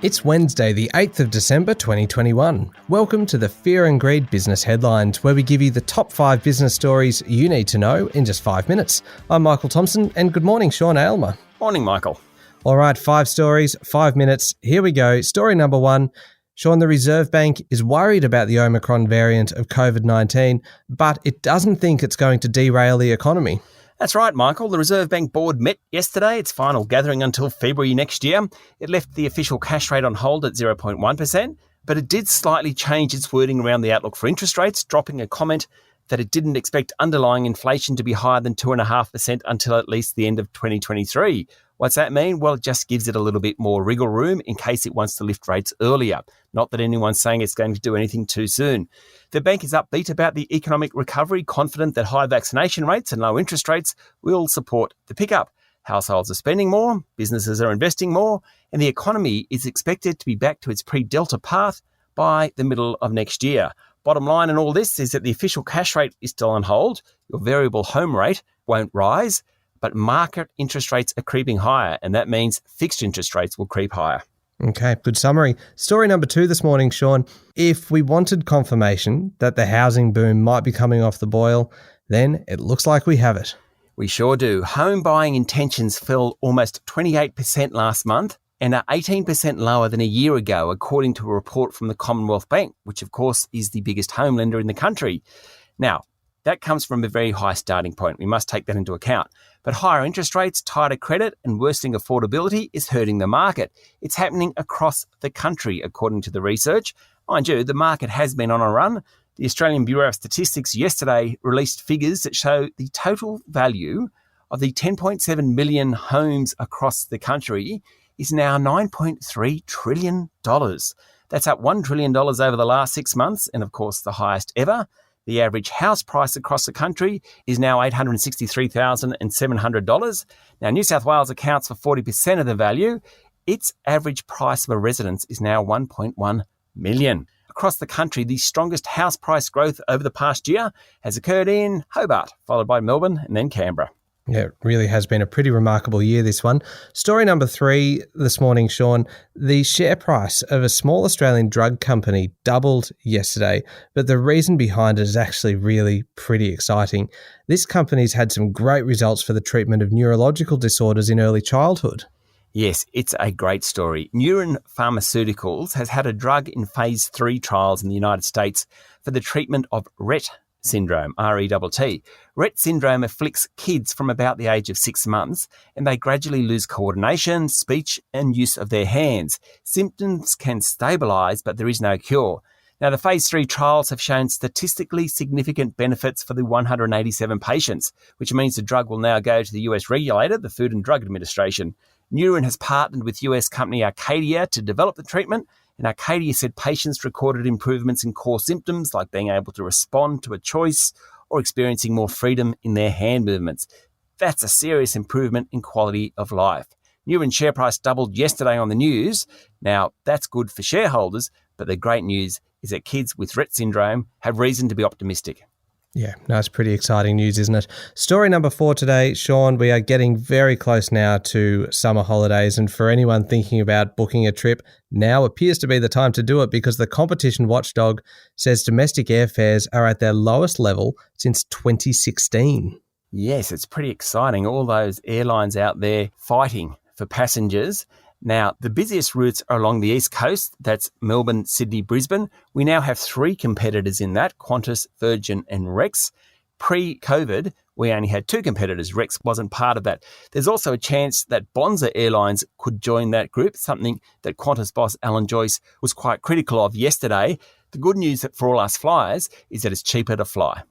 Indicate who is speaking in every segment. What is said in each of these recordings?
Speaker 1: It's Wednesday, the 8th of December 2021. Welcome to the Fear and Greed Business Headlines, where we give you the top 5 business stories you need to know in just 5 minutes. I'm Michael Thompson, and good morning, Sean Aylmer.
Speaker 2: Morning, Michael.
Speaker 1: All right, 5 stories, 5 minutes. Here we go. Story number 1. Sean, the Reserve Bank is worried about the Omicron variant of COVID-19, but it doesn't think it's going to derail the economy.
Speaker 2: That's right, Michael. The Reserve Bank Board met yesterday, its final gathering until February next year. It left the official cash rate on hold at 0.1%, but it did slightly change its wording around the outlook for interest rates, dropping a comment that it didn't expect underlying inflation to be higher than 2.5% until at least the end of 2023. What's that mean? Well, it just gives it a little bit more wriggle room in case it wants to lift rates earlier. Not that anyone's saying it's going to do anything too soon. The bank is upbeat about the economic recovery, confident that high vaccination rates and low interest rates will support the pickup. Households are spending more, businesses are investing more, and the economy is expected to be back to its pre-Delta path by the middle of next year. Bottom line in all this is that the official cash rate is still on hold. Your variable home rate won't rise, but market interest rates are creeping higher, and that means fixed interest rates will creep higher.
Speaker 1: Okay, good summary. Story number 2 this morning, Sean. If we wanted confirmation that the housing boom might be coming off the boil, then it looks like we have it.
Speaker 2: We sure do. Home buying intentions fell almost 28% last month and are 18% lower than a year ago, according to a report from the Commonwealth Bank, which of course is the biggest home lender in the country. Now, that comes from a very high starting point. We must take that into account. But higher interest rates, tighter credit and worsening affordability is hurting the market. It's happening across the country, according to the research. Mind you, the market has been on a run. The Australian Bureau of Statistics yesterday released figures that show the total value of the 10.7 million homes across the country is now $9.3 trillion. That's up $1 trillion over the last 6 months, and of course the highest ever. The average house price across the country is now $863,700. Now, New South Wales accounts for 40% of the value. Its average price of a residence is now $1.1 million. Across the country, the strongest house price growth over the past year has occurred in Hobart, followed by Melbourne and then Canberra.
Speaker 1: Yeah, it really has been a pretty remarkable year, this one. Story number 3 this morning, Sean. The share price of a small Australian drug company doubled yesterday, but the reason behind it is actually really pretty exciting. This company's had some great results for the treatment of neurological disorders in early childhood.
Speaker 2: Yes, it's a great story. Neuron Pharmaceuticals has had a drug in phase 3 trials in the United States for the treatment of Rett syndrome, R-E-T-T. Rett syndrome afflicts kids from about the age of 6 months, and they gradually lose coordination, speech, and use of their hands. Symptoms can stabilise, but there is no cure. Now, the phase 3 trials have shown statistically significant benefits for the 187 patients, which means the drug will now go to the US regulator, the Food and Drug Administration. Neuron has partnered with US company Arcadia to develop the treatment, and Arcadia said patients recorded improvements in core symptoms like being able to respond to a choice or experiencing more freedom in their hand movements. That's a serious improvement in quality of life. Neuron's share price doubled yesterday on the news. Now, that's good for shareholders, but the great news is that kids with Rett syndrome have reason to be optimistic.
Speaker 1: Yeah, no, it's pretty exciting news, isn't it? Story number 4 today, Sean, we are getting very close now to summer holidays, and for anyone thinking about booking a trip, now appears to be the time to do it because the competition watchdog says domestic airfares are at their lowest level since 2016.
Speaker 2: Yes, it's pretty exciting. All those airlines out there fighting for passengers. Now, the busiest routes are along the East Coast. That's Melbourne, Sydney, Brisbane. We now have 3 competitors in that, Qantas, Virgin and Rex. Pre-COVID, we only had 2 competitors. Rex wasn't part of that. There's also a chance that Bonza Airlines could join that group, something that Qantas boss Alan Joyce was quite critical of yesterday. The good news for all us flyers is that it's cheaper to fly.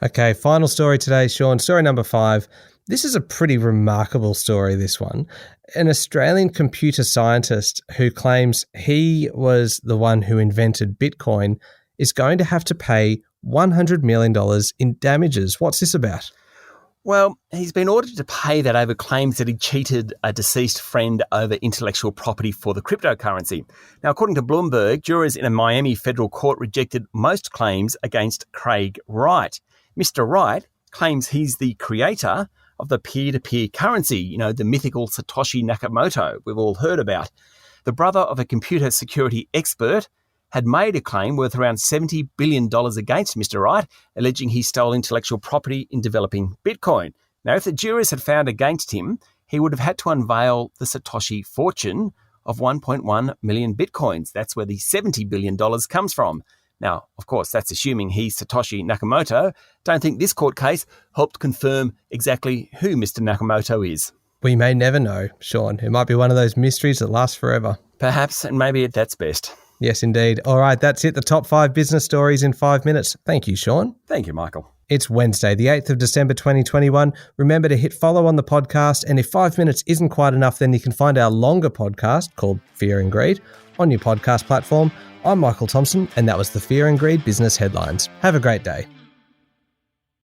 Speaker 1: Okay, final story today, Sean. Story number 5. This is a pretty remarkable story, this one. An Australian computer scientist who claims he was the one who invented Bitcoin is going to have to pay $100 million in damages. What's this about?
Speaker 2: Well, he's been ordered to pay that over claims that he cheated a deceased friend over intellectual property for the cryptocurrency. Now, according to Bloomberg, jurors in a Miami federal court rejected most claims against Craig Wright. Mr. Wright claims he's the creator of the peer-to-peer currency, the mythical Satoshi Nakamoto we've all heard about. The brother of a computer security expert had made a claim worth around $70 billion against Mr. Wright, alleging he stole intellectual property in developing Bitcoin. Now, if the jurors had found against him, he would have had to unveil the Satoshi fortune of 1.1 million Bitcoins. That's where the $70 billion comes from. Now, of course, that's assuming he's Satoshi Nakamoto. Don't think this court case helped confirm exactly who Mr. Nakamoto is.
Speaker 1: We may never know, Sean. It might be one of those mysteries that lasts forever.
Speaker 2: Perhaps, and maybe that's best.
Speaker 1: Yes, indeed. All right, that's it. The top 5 business stories in 5 minutes. Thank you, Sean.
Speaker 2: Thank you, Michael.
Speaker 1: It's Wednesday, the 8th of December 2021. Remember to hit follow on the podcast, and if 5 minutes isn't quite enough, then you can find our longer podcast called Fear and Greed on your podcast platform. I'm Michael Thompson, and that was the Fear and Greed Business Headlines. Have a great day.